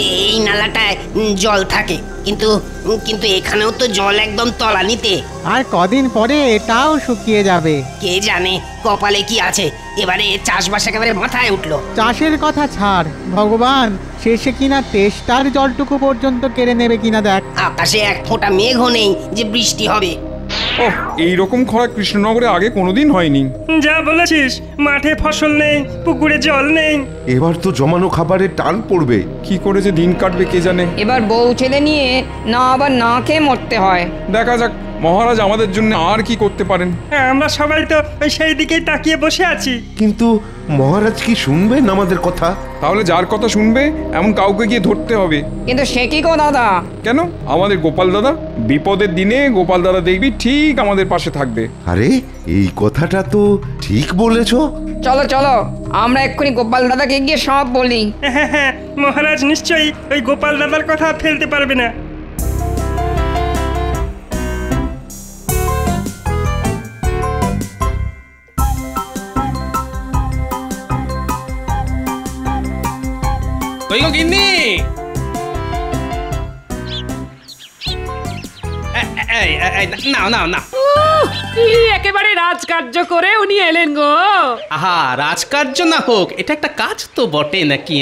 এই নালাটায় জল থাকে, কিন্তু কিন্তু এখানেও তো জল একদম তলানিতে। আর কদিন পরে এটাও শুকিয়ে যাবে। কে জানে কপালে কি আছে, এবারে চাষবাস একেবারে মাথায় উঠলো। চাষের কথা ছাড়, ভগবান শেষে কিনা তেষ্টার জলটুকু পর্যন্ত কেড়ে নেবে কিনা দেখ। আকাশে এক ফোঁটা মেঘও নেই যে বৃষ্টি হবে। ওহ, এইরকম খরা কৃষ্ণনগরে আগে কোনোদিন হয়নি। যা বলেছিস, মাঠে ফসল নেই, পুকুরে জল নেই। এবার তো জমানো খাবারের টান পড়বে। কি করে যে দিন কাটবে কে জানে। এবার বউ ছেলে নিয়ে না আবার না খেয়ে মরতে হয়। দেখা যাক মহারাজ আমাদের জন্য আর কি করতে পারেন। আমরা সবাই তো সেই দিকেই তাকিয়ে বসে আছি। কিন্তু মহারাজ কি শুনবেন আমাদের কথা? তাহলে যার কথা শুনবে এমন কাউকে গিয়ে ধরতে হবে। কিন্তু সে কি গো দাদা? কেন? আমাদের গোপাল দাদা। বিপদের দিনে গোপাল দাদা দেখবি ঠিক আমাদের পাশে থাকবে। আরে এই কথাটা তো ঠিক বলেছো। চলো চলো, আমরা এক্ষুনি গোপাল দাদাকে গিয়ে সব বলি। হ্যাঁ হ্যাঁ, মহারাজ নিশ্চয়ই ওই গোপাল দাদার কথা ফেলতে পারবে না। কই গো গিন্নি? নাও নাও নাও। একেবারে রাজকার্য করে উনি এলেন গো। আহা, রাজকার্য না হোক, এটা একটা কাজ তো বটে নাকি?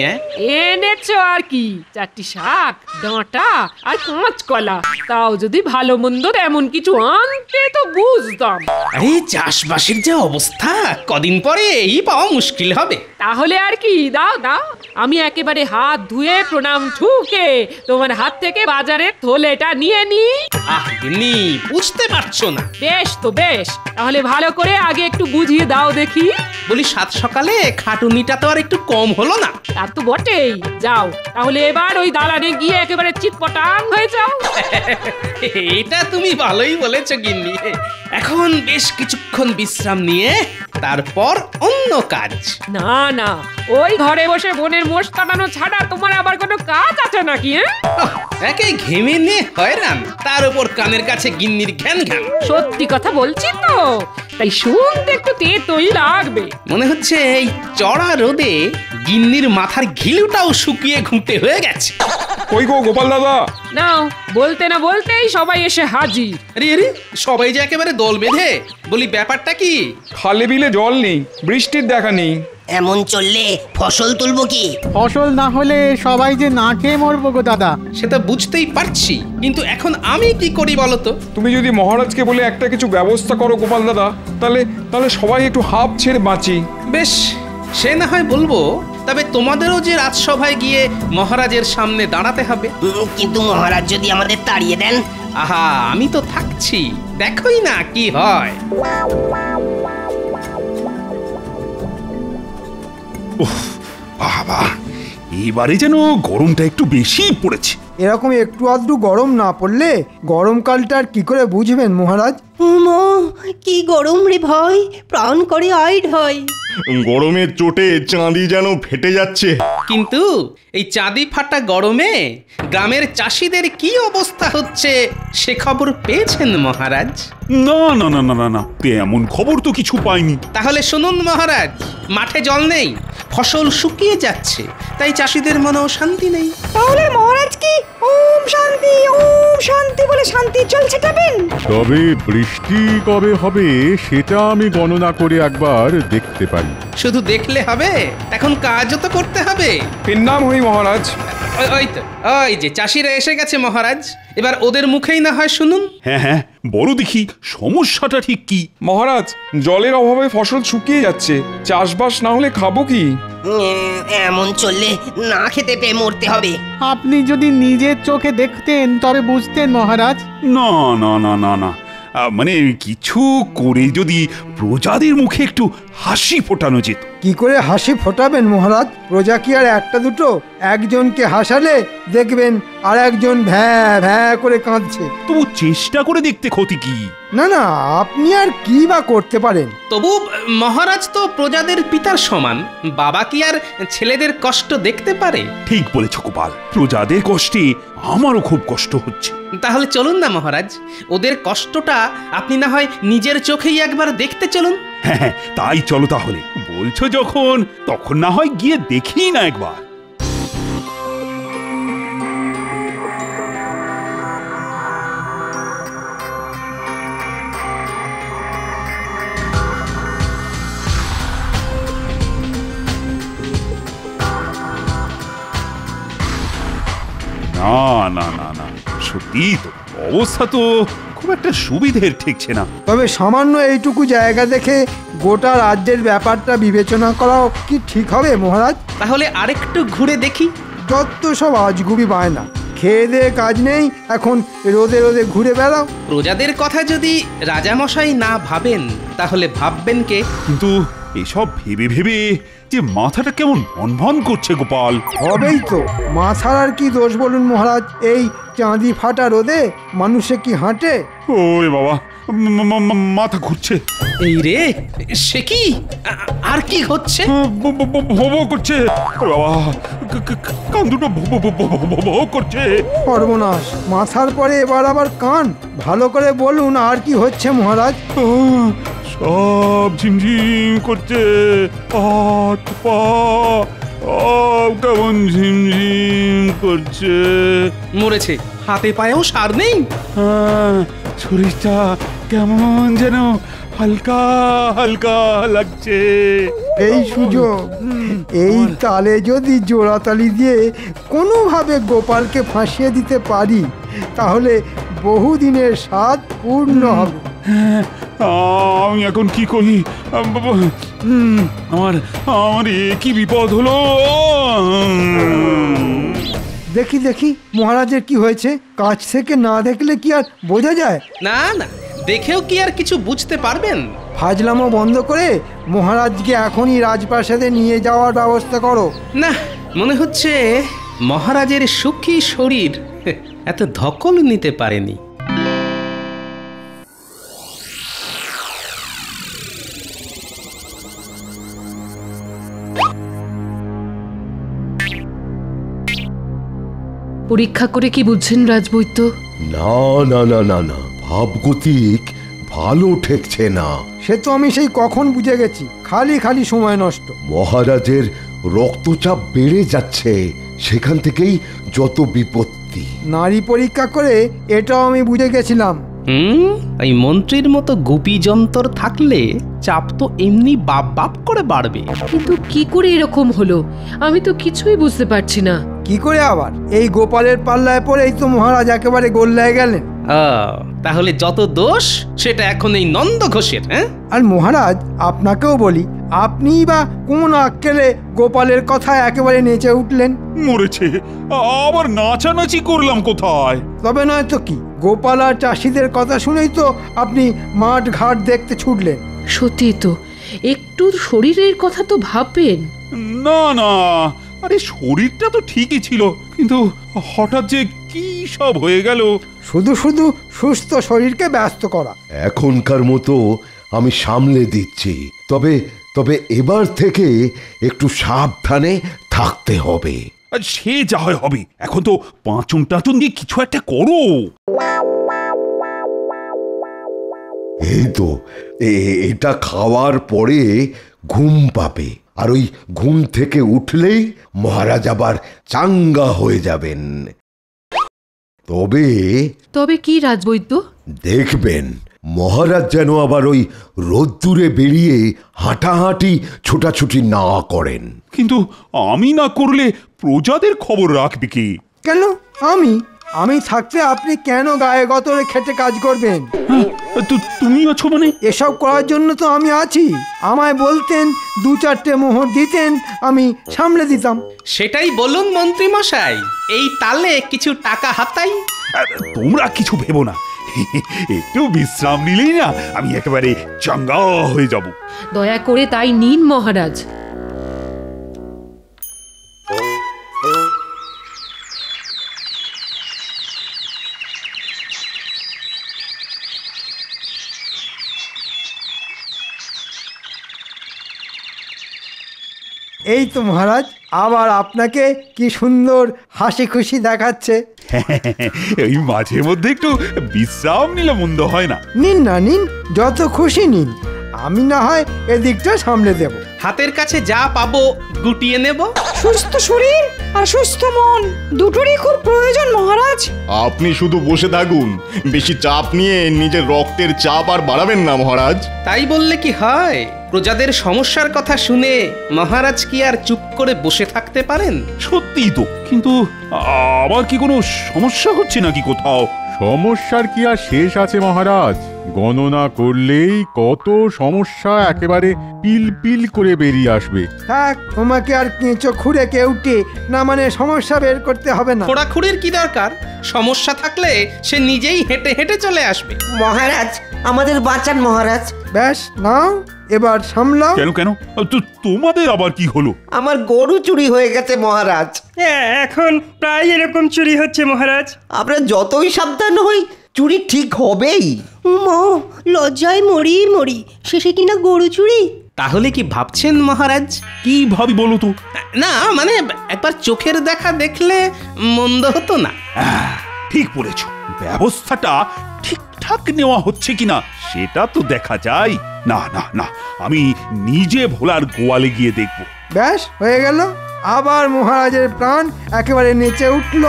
এনেছো আর কি, 4টি শাক, ডাঁটা আর কাঁচকলা। তাও যদি ভালো মন্দ এমন কিছু আনতে তো বুঝতাম। আরে চাষবাসের যে অবস্থা, কদিন পরে এই পাওয়া মুশকিল হবে। তাহলে আর কি, দাও দাও, আমি একেবারে হাত ধুয়ে প্রণাম ঠুকে তোমার হাত থেকে বাজারের থলেটা নিয়ে নি। আহ গিন্নি, বুঝতে পারছো না। বেশ তো বেশ, তাহলে ভালো করে আগে একটু বুঝিয়ে দাও দেখি। বলি সাত সকালে খাটুনিটা তো আর একটু কম হলো না? তার তো বটেই। যাও তাহলে এবার ওই দালানে গিয়ে একেবারে চিটপটাং হয়ে যাও। এটা তুমি ভালোই বলেছো গিন্নি। এখন বেশ কিছুক্ষণ বিশ্রাম নিয়ে তারপর অন্য কাজ। না না, ওই ঘরে বসে বোনের মোষ কাটানো ছাড়া তোমার আবার কোনো কাজ আছে নাকি? একে ঘেমে নিয়ে হয়রান, তার উপর কানের কাছে গিন্নির ঘ্যান ঘ্যান। সত্যি কথা বলছি তো, তাই শুনতে একটু তেতই লাগবে। মনে হচ্ছে এই চড়া রোদে গিন্নির মাথার ঘিলুটাও শুকিয়ে ঘুঁটে হয়ে গেছে। কই গো গোপাল দাদা? নাও, বলতে না বলতেই সবাই এসে হাজির। আরে আরে, সবাই যে একেবারে দল বেঁধে। বলি ব্যাপারটা কি? খালে বিলে জল নেই, বৃষ্টির দেখা নেই। এমন চললে ফসল তুলবো কি? ফসল না হলে সবাই যে না খেয়ে মরবো গো দাদা। সেটা বুঝতেই পারছি, কিন্তু এখন আমি কি করি বলো তো? তুমি যদি মহারাজকে বলে একটা কিছু ব্যবস্থা করো গোপাল দাদা, তাহলে তাহলে সবাই একটু হাঁপ ছেড়ে বাঁচি। বেশ, সে না হয় বলবো, তবে তোমাদেরও যে রাজসভায় গিয়ে মহারাজের সামনে দাঁড়াতে হবে। কিন্তু মহারাজ যদি আমাদের তাড়িয়ে দেন? আহা, আমি তো থাকছি, দেখোই না কি হয়। বাবা, এবারে যেন গরমটা একটু বেশি পড়েছে। এরকম একটু আধটু গরম না পড়লে গরমকালটা আর কি করে বুঝবেন মহারাজ? কি গরম রে ভাই, প্রাণ করে আইড হয়। গরমের চোটে চাঁদি যেন ফেটে যাচ্ছে। কিন্তু এই চাঁদি ফাটা গরমে গ্রামের চাষিদের কি অবস্থা হচ্ছে সে খবর পেয়েছেন মহারাজ? না না না না না না, এমন খবর তো কিছু পাইনি। তাহলে শুনুন মহারাজ, মাঠে জল নেই, ফসল শুকিয়ে যাচ্ছে, তাই চাষিদের মনেও শান্তি নেই। তাহলে মহারাজ কি ওম শান্তি বলে শান্তি চলছে যাবেন? তবে বৃষ্টি কবে হবে সেটা আমি গণনা করে একবার দেখতে পারি। শুধু দেখলে হবে, এখন কাজও তো করতে হবে। নাম হই মহারাজ। ওই তো, ওই যে চাষিরা এসে গেছে মহারাজ, এবার ওদের মুখেই না হয় শুনুন। হ্যাঁ হ্যাঁ, বড় দেখি সমস্যাটা ঠিক কি? মহারাজ, জলের অভাবে ফসল শুকিয়ে যাচ্ছে, চাষবাস না হলে খাবো কি? এমন চললে না খেতে পেয়ে মরতে হবে। আপনি যদি নিজের চোখে দেখতেন তবে বুঝতেন মহারাজ। না না না না না, মানে কিছু করে যদি প্রজাদের মুখে একটু হাসি ফোটানো যেত। কি করে হাসি ফোটাবেন মহারাজ? প্রজা কি আর একটা দুটো? একজনকে হাসালে দেখবেন আর একজন ভ্যাঁ ভ্যাঁ করে কাঁদছে। তবু চেষ্টা করে দেখতে ক্ষতি কি? না না, আপনি আর কি বা করতে পারেন? তবু মহারাজ তো প্রজাদের পিতার সমান, বাবা কি আর ছেলেদের কষ্ট দেখতে পারে? ঠিক বলেছ গোপাল, প্রজাদের কষ্টে আমারও খুব কষ্ট হচ্ছে। তাহলে চলুন না মহারাজ, ওদের কষ্টটা আপনি না হয় নিজের চোখেই একবার দেখতে চলুন। হ্যাঁ হ্যাঁ, তাই চলো তাহলে। বলছো যখন, তখন না হয় গিয়ে দেখি না একবার। না না না না, সত্যি তো অবস্থা তো খুব একটা সুবিধের ঠেকছে না। তবে সামান্য এইটুকু জায়গা দেখে গোটা রাজ্যের ব্যাপারটা বিবেচনা করাও কি ঠিক হবে মহারাজ? তাহলে আরেকটু ঘুরে দেখি। যত সব আজগুবি বায়না, খেয়ে দেয়ে কাজ নেই, এখন রোদে রোদে ঘুরে বেড়াও। প্রজাদের কথা যদি রাজামশাই না ভাবেন তাহলে ভাববেন কে? কিন্তু এসব ভেবে ভেবে যে মাথাটা কেমন ভন করছে গোপাল। হবেই তো, মাথার আর কি দোষ বলুন মহারাজ? এই চাঁদি ফাটা রোদে মানুষে কি হাঁটে? ওরে বাবা, মাথা ঘুরছে। এই রে, সে কি? আর কি হচ্ছে? ভো করছে বাবা, কান দুটো ভো করছে। সর্বনাশ, মাথার পরে এবার আবার কান। ভালো করে বলুন আর কি হচ্ছে মহারাজ? সব ঝিমঝিম করছে, হাত পা কেমন ঝিমঝিম করছে। মরেছে, হাতে পায়েও সার নেই। শরীরটা কেমন যেন হালকা হালকা লাগছে। এই সুযোগ, এই তালে যদি জোড়াতালি দিয়ে কোনোভাবে গোপালকে ফাঁসিয়ে দিতে পারি তাহলে বহুদিনের স্বাদ পূর্ণ হবে। আমি এখন কি করি? আমার কি বিপদ হলো? দেখি দেখি মহারাজের কি হয়েছে। কাছ থেকে না দেখলে কি আর বোঝা যায়? না না, দেখেও কি আর কিছু বুঝতে পারবেন? ফাজলামো বন্ধ করে মহারাজকে এখনই রাজপ্রাসাদে নিয়ে যাওয়ার ব্যবস্থা করো। না, মনে হচ্ছে মহারাজের সুখী শরীর এত ধকল নিতে পারেনি। পরীক্ষা করে কি বুঝছেন রাজবৈদ্য? না না না না না, ভাবগতিক ভালো ঠেকছে না। সে তো আমি সেই কখন বুঝে গেছি, খালি খালি সময় নষ্ট। মহারাজের রক্তচাপ বেড়ে যাচ্ছে, সেখান থেকেই যত বিপত্তি। নারী পরীক্ষা করে এটাও আমি বুঝে গেছিলাম। এই মন্ত্রীর মতো গুপি যন্তর থাকলে চাপ তো এমনি বাপ করে বাড়বে। কিন্তু কি করে এরকম হলো আমি তো কিছুই বুঝতে পারছি না। কি করে আবার? এই গোপালের পাল্লায় পড়েই তো মহারাজ একেবারে গোল্লায় গেলেন। তাহলে যত দোষ সেটা এখন এই নন্দ ঘোষের। হ্যাঁ, আর মহারাজ আপনাকেও বলি, আপনিই বা কোন আক্কেলে গোপালের কথায় একেবারে নেচে উঠলেন? মরেছে, আবার নাচানাচি করলাম কোথায়? তবে নয় তো কি, গোপাল আর চাষিদের কথা শুনেই তো আপনি মাঠ ঘাট দেখতে ছুটলেন। সত্যি তো, একটু শরীরের কথা তো ভাববেন। না না, আরে শরীরটা তো ঠিকই ছিল, কিন্তু হঠাৎ যে কি সব হয়ে গেল। শুধু শুধু সুস্থ শরীরকে ব্যস্ত করা। এখনকার মতো আমি সামলে দিচ্ছি, তবে তবে এবার থেকে একটু সাবধানে থাকতে হবে। সে যা হয় হবে, এখন তো পাঁচন টাচন দিয়ে কিছু একটা করো। এই তো এটা খাওয়ার পরে ঘুম পাবে, আর ওই ঘুম থেকে উঠলেই মহারাজ আবার চাঙ্গা হয়ে যাবেন। তবে কি রাজবৈদ্য? দেখবেন মহারাজ যেন আবার ওই রোদ্দুরে বেরিয়ে হাঁটাহাঁটি ছোটাছুটি না করেন। কিন্তু আমি না করলে প্রজাদের খবর রাখবে কি? কেন আমি থাকতে আপনি কেন গায়ে গতরে খেটে কাজ করবেন? তুমি আছো মানে? এসব করার জন্য তো আমি আছি। আমায় বলতেন, দু চারটে মোহর দিতেন, আমি সামলে দিতাম। সেটাই বলুন মন্ত্রী মশাই, এই তালে কিছু টাকা হাতাই। তোমরা কিছু ভেবো না, একটু বিশ্রাম নিলেই না আমি একেবারে চাঙ্গা হয়ে যাব। দয়া করে তাই নিন মহারাজ। এই তো মহারাজ, আবার আপনাকে কি সুন্দর হাসি খুশি দেখাচ্ছে। এই মাঝে মধ্যে একটু বিশ্রাম নিলে মন্দ হয় না। নিন না, নিন, যত খুশি নিন। আমি না হয় এদিকটা সামলে দেব। হাতের কাছে যা পাবো গুটিয়ে নেব। সুস্থ শরীর আর সুস্থ মন দুটোরই খুব প্রয়োজন মহারাজ। আপনি শুধু বসে থাকুন, বেশি চাপ নিয়ে নিজের রক্তের চাপ আর বাড়াবেন না মহারাজ। তাই বললে কি হয়? প্রজাদের সমস্যার কথা শুনে মহারাজ কি আর চুপ করে বসে থাকতে পারেন? সত্যিই তো, কিন্তু আবার কি কোনো সমস্যা হচ্ছে নাকি কোথাও? সমস্যার কি আর শেষ আছে মহারাজ? গণনা করলেই কত সমস্যা একেবারে পিল পিল করে বেরিয়ে আসবে। থাক, তোমাকে আর কেঁচো খুঁড়ে কেউটে না মানে সমস্যা বের করতে হবে না। খোঁড়াখুড়ির কি দরকার? সমস্যা থাকলে সে নিজেই হেঁটে হেঁটে চলে আসবে। মহারাজ আমাদের বাঁচান মহারাজ। ব্যাস নাও, এবার সামলাও। কেন কেন তোমাদের আবার কি হলো? আমার গরু চুরি হয়ে গেছে মহারাজ। এখন প্রায় এরকম চুরি হচ্ছে মহারাজ। আমরা যতই সাবধান হই চুরি ঠিক হবেই। লজ্জায় মরি মরি, শেষে কিনা গরু চুরি। তাহলে কি ভাবছেন মহারাজ? কি ভাবি বলো তো? না মানে একবার চোখের দেখা দেখলে মন্দ হতো না। ঠিক বলেছ, ব্যবস্থাটা ঠিকঠাক নেওয়া হচ্ছে কিনা সেটা তো দেখা যায়। না না না, আমি নিজে ভোলার গোয়ালে গিয়ে দেখব। ব্যাস হয়ে গেল, আবার মহারাজের প্রাণ একেবারে নেচে উঠল।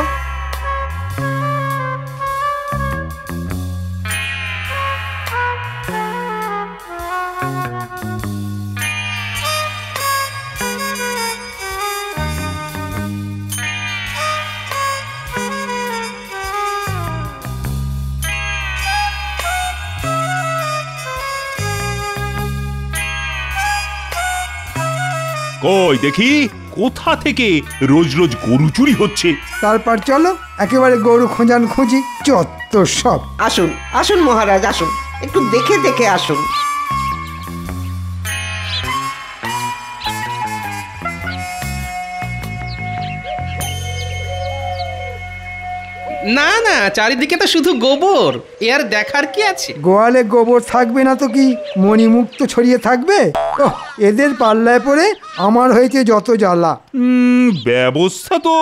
কই দেখি কোথা থেকে রোজ রোজ গরু চুরি হচ্ছে। তারপর চলো একেবারে গরু খোঁজান খুঁজি, যত সব। আসুন আসুন মহারাজ আসুন, একটু দেখে দেখে আসুন। না না, চারিদিকে তো শুধু গোবর, এর দেখার কি আছে? গোয়ালে গোবর থাকবে না তো কি মণিমুক্ত ছড়িয়ে থাকবে? ওহ, এদের পাল্লায় পড়ে আমার হয়েছে যত জ্বালা। ব্যবস্থা তো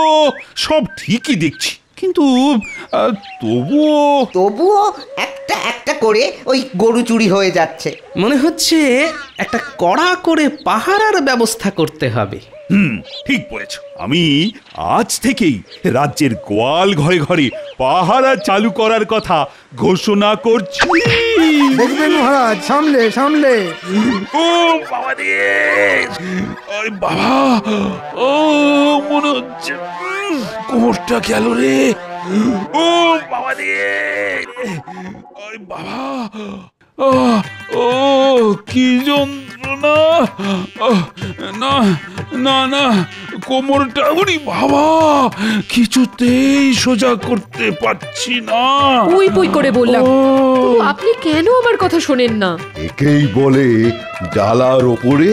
সব ঠিকই দেখছি, কিন্তু তবুও একটা একটা করে ওই গরু চুরি হয়ে যাচ্ছে। মনে হচ্ছে একটা কড়া করে পাহারার ব্যবস্থা করতে হবে। ঠিক বলেছ। আমি আজ থেকেই রাজ্যের গোয়াল ঘরে ঘরে পাহারা চালু করার কথা ঘোষণা করছি। দেখবেন মহারাজ, সামলে সামলে। ও বাবা রে, ওই বাবা, ও মনে হচ্ছে কোমরটা গেল রে। ও বাবা রে, ওই বাবা, ও কি যন্ত্রণা! না না না, কোমরটা উনি বাবা কিছুতেই সোজা করতে পারছি না। পুই পুই করে বললাম, তবু আপনি কেন আমার কথা শোনেন না? একেই বলে জ্বালার ওপরে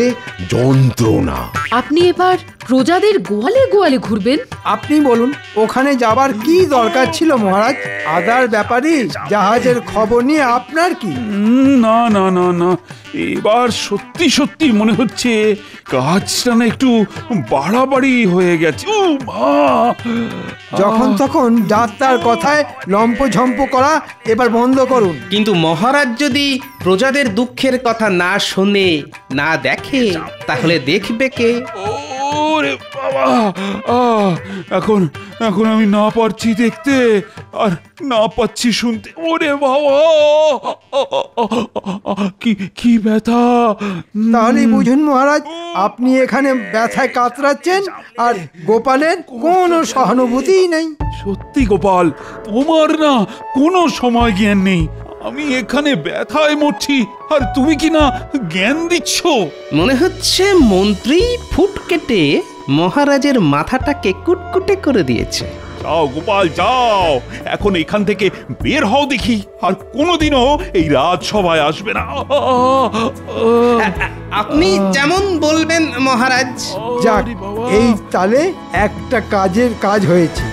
যন্ত্রণা। আপনি এবার প্রজাদের গোয়ালে গোয়ালে ঘুরবেন? আপনি বলুন, ওখানে যাবার কি দরকার ছিল মহারাজ? আদার ব্যাপারে জাহাজের খবর নিয়ে আপনার কি? না না না না, এবার সত্যি সত্যি মনে হচ্ছে কাজটা না একটু বাড়াবাড়ি হয়ে গেছে। ও মা, যখন তখন ডাক্তার কথায় লম্পঝম্প করা এবার বন্ধ করুন। কিন্তু মহারাজ যদি প্রজাদের দুঃখের কথা না শোনে, না দেখে, তাহলে দেখবে কে? ওরে বাবা, এখন এখন আমি না পারছি দেখতে আর না পাচ্ছি শুনতে। ওরে বাবা, কি কি ব্যথা! তাহলেই বুঝুন মহারাজ, আপনি এখানে ব্যথায় কাতরাচ্ছেন আর গোপালের কোনো সহানুভূতিই নেই। সত্যি গোপাল, তোমার না কোনো সময় জ্ঞান নেই। আমি এখানে ব্যথায় মরছি আর তুমি কি না জ্ঞান দিচ্ছ? মনে হচ্ছে মন্ত্রী ফুট কেটে মহারাজের মাথাটাকে কুটকুটে করে দিয়েছে। যাও গোপাল যাও, এখন এখান থেকে বের হও দেখি, আর কোনোদিনও এই রাজসভায় আসবে না। আপনি যেমন বলবেন মহারাজ। যাক, এই তালে একটা কাজের কাজ হয়েছে।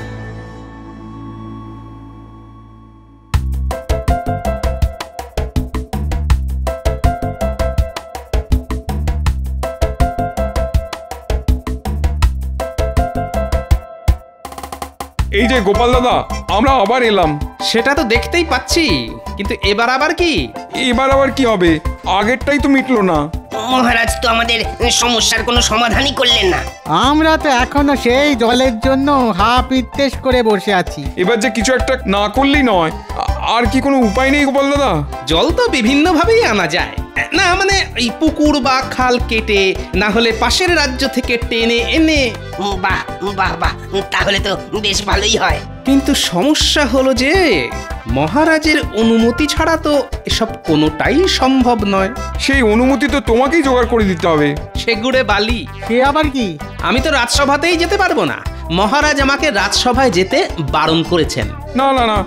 এই যে গোপাল দাদা, আমরা আবার এলাম। সেটা তো দেখতেই পাচ্ছি, কিন্তু এবার আবার কি? এবার আবার কি হবে? আগেরটাই তো মিটলো না। মহারাজ তো আমাদের সমস্যার কোনো সমাধানই করলেন না। আমরা তো এখনো সেই জলের জন্য হা পিত্তেশ করে বসে আছি। এবার যে কিছু একটা না করলেই নয়। আর কি কোনো উপায় নেই গোপাল দাদা? জল তো বিভিন্ন ভাবেই আনা যায়, না মানে এই পুকুর বা খাল কেটে, না হলে পাশের রাজ্য থেকে টেনে এনে। বাহ বাহ বাহ, তাহলে তো বেশ ভালোই হয়। কিন্তু সমস্যা হলো যে মহারাজের অনুমতি ছাড়া তো এসব কোনোটাই সম্ভব নয়। সেই অনুমতি তো তোমাকেই জোগাড় করে দিতে হবে। সেগুড়ে বালি। সে আবার কি? আমি তো রাজসভাতেই যেতে পারবো না, মহারাজ আমাকে রাজসভায় যেতে বারণ করেছেন। না না না,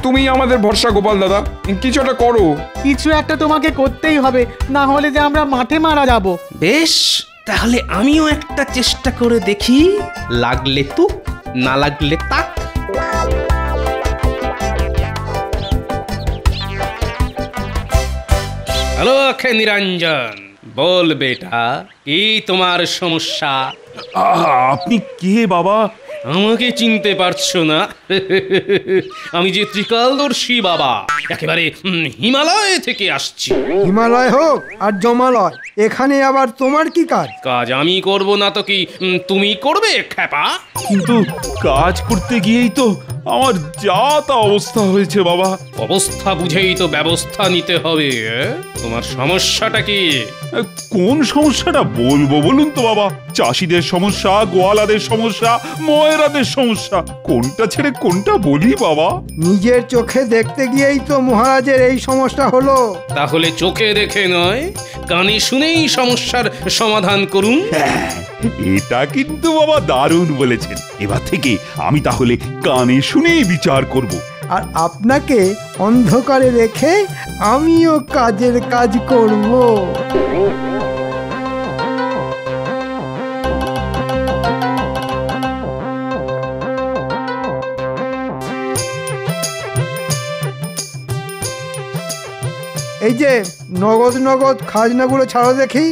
তুমি আমাদের ভরসা গোপাল দাদা, কিছু একটা করো। কিছু একটা তোমাকে করতেই হবে, না হলে যে আমরা মাঠে মারা যাব। বেশ, তাহলে আমিও একটা চেষ্টা করে দেখি, লাগলে তুক না লাগলে তাক। হ্যালো অক্ষয় নিরঞ্জন, বল বেটা, কি তোমার সমস্যা? আপনি কে বাবা? আমাকে চিনতে পারছো না? আমি যে ত্রিকালদর্শী বাবা, একেবারে হিমালয় থেকে আসছি। হিমালয় হোক আর জমালয়, এখানে আবার তোমার কি কাজ? কাজ আমি করব না তো কি তুমি করবে খ্যাপা? কিন্তু কাজ করতে গিয়েই তো আমার যা তা অবস্থা হয়েছে বাবা। অবস্থা বুঝেই তো ব্যবস্থা নিতে হবে। তোমার সমস্যাটা কি? কোন সমস্যাটা বলবো বলুন তো বাবা? চাষিদের সমস্যা, গোয়ালাদের সমস্যা, ময়রাদের সমস্যা, কোনটা ছেড়ে কোনটা বলি বাবা? নিজের চোখে দেখতে গিয়েই তো মহারাজের এই সমস্যা হলো। তাহলে চোখে দেখে নয়, কানে শুনেই সমস্যার সমাধান করুন। এটা কিন্তু বাবা দারুণ বলেছেন। এবার থেকে আমি তাহলে কানে শুনেই বিচার করব। আর আপনাকে অন্ধকারে রেখে আমিও কাজের কাজ করব। এই যে নগদ নগদ খাজনাগুলো ছাড়ো দেখি।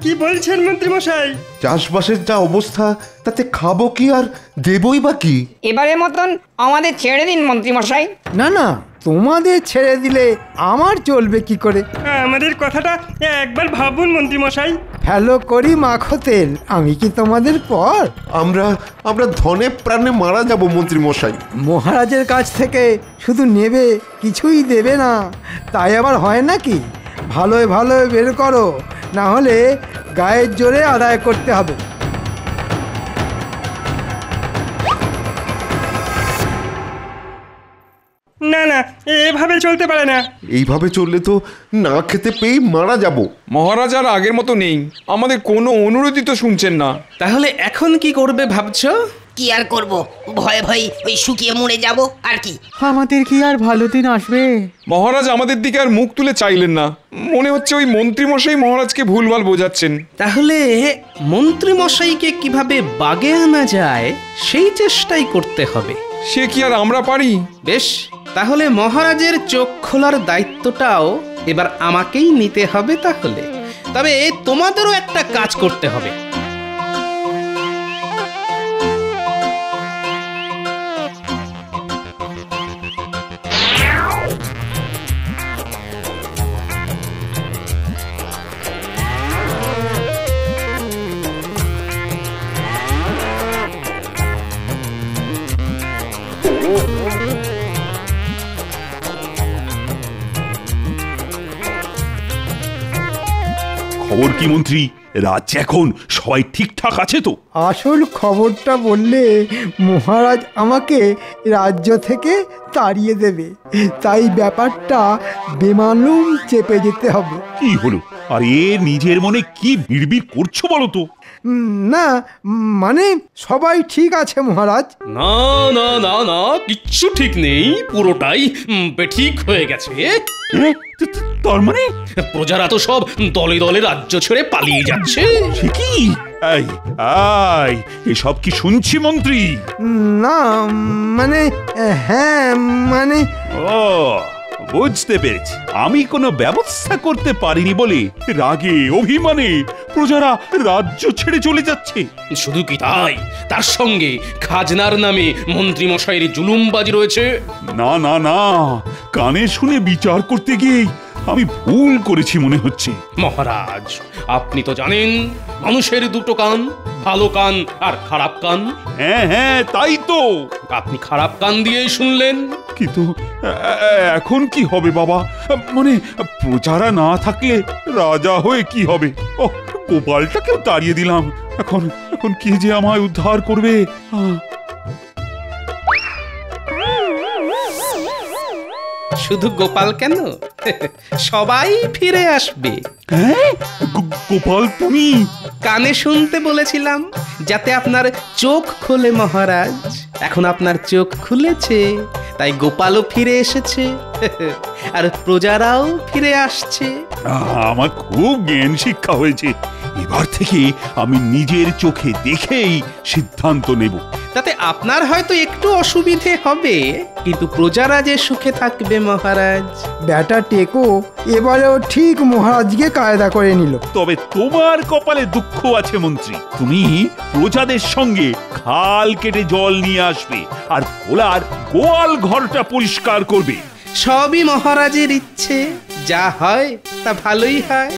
কি বলছেন মন্ত্রী মশাই? চাষবাসের যা অবস্থা, তাতে খাবো কি আর দেবই বা কি? এবারের মতন আমাদের ছেড়ে দিন মন্ত্রী মশাই। না না, তোমাদের ছেড়ে দিলে আমার চলবে কি করে? আমাদের কথাটা একবার ভাবুন মন্ত্রী মশাই। হ্যালো করি মাখো তেল, আমি কি তোমাদের পর? আমরা ধনে প্রাণে মারা যাব মন্ত্রী মশাই। মহারাজের কাছ থেকে শুধু নেবে, কিছুই দেবে না, তাই আবার হয় নাকি? ভালোয় ভালোয় বের করো, না হলে গায়ের জোরে আদায় করতে হবে। না না, এভাবে চলতে পারে না। এইভাবে চললে তো না খেতে পেয়ে মারা যাব। মহারাজ আর আগের মতো নেই, আমাদের কোনো অনুরোধই তো শুনছেন না। তাহলে এখন কি করবে ভাবছো? কি আর করব, ভয়ে ভয়ে ওই শুকিয়ে মরে যাব আর কি। আমাদের কি আর ভালো দিন আসবে? মহারাজ আমাদের দিকে আর মুখ তুলে চাইলেন না, মনে হচ্ছে ওই মন্ত্রী মশাই মহারাজকে ভুলভাল বোঝাচ্ছেন। তাহলে মন্ত্রী মশাইকে কিভাবে বাগে আনা যায় সেই চেষ্টাই করতে হবে। সে কি আর আমরা পারি? বেশ, তাহলে মহারাজের চোখ খোলার দায়িত্বটাও এবার আমাকেই নিতে হবে। তাহলে তবে তোমাদেরও একটা কাজ করতে হবে। খবর কি মন্ত্রী? রাজ্যে এখন সবাই ঠিকঠাক আছে তো? আসল খবরটা বললে মহারাজ আমাকে রাজ্য থেকে তাড়িয়ে দেবে, তাই ব্যাপারটা বেমালুম চেপে যেতে হবে। কি হলো? আর এ নিজের মনে কি বিড়বিড় করছো বলো তো? না মানে সবাই ঠিক আছে মহারাজ। না না না না, কিচ্ছু ঠিক নেই, পুরোটাই বেঠিক হয়ে গেছে। তার মানে প্রজারা তো সব দলে দলে রাজ্য ছেড়ে পালিয়ে যাচ্ছে। কি? এসব কি শুনছি মন্ত্রী? না মানে হ্যাঁ মানে ও বুঝতে পেরেছি, আমি কোনো ব্যবস্থা করতে পারিনি বলে রাগে অভিমানে প্রজারা রাজ্য ছেড়ে চলে যাচ্ছে। শুধু কি তাই, তার সঙ্গে খাজনার নামে মন্ত্রী মশাইয়ের জুলুমবাজি রয়েছে। না না না, কানে শুনে বিচার করতে গিয়ে আমি ভুল করেছি মনে হচ্ছে। মহারাজ, আপনি তো জানেন মানুষের দুটো কান, ভালো কান আর খারাপ কান। হ্যাঁ হ্যাঁ, তাই তো। আপনি খারাপ কান দিয়েই শুনলেন। কিন্তু এখন কি হবে বাবা? মানে প্রজারা না থাকলে রাজা হয়ে কি হবে? ও, গোপালটাকেও তাড়িয়ে দিলাম। এখন এখন কে যে আমায় উদ্ধার করবে? শুধু গোপাল কেন, সবাই ফিরে আসবে। হ্যাঁ, গোপাল তুমি? কানে শুনতে বলেছিলাম যাতে আপনার চোখ খোলে মহারাজ। এখন আপনার চোখ খুলেছে, তাই গোপালও ফিরে এসেছে আর প্রজারাও ফিরে আসছে। আমার খুব জ্ঞান শিক্ষা হয়েছে। এবার থেকে আমি নিজের চোখে দেখেই সিদ্ধান্ত নেব। তাতে আপনার হয়তো একটু অসুবিধে হবে, কিন্তু প্রজারা যে সুখে থাকবে মহারাজ। ব্যাটা টেকো এবারেও ঠিক মহারাজকে কায়দা করে নিল। তবে তোমার কপালে দুঃখ আছে মন্ত্রী। তুমি প্রজাদের সঙ্গে খাল কেটে জল নিয়ে আসবে আর ভোলার গোয়াল ঘরটা পরিষ্কার করবে। সবই মহারাজের ইচ্ছে, যা হয় তা ভালোই হয়।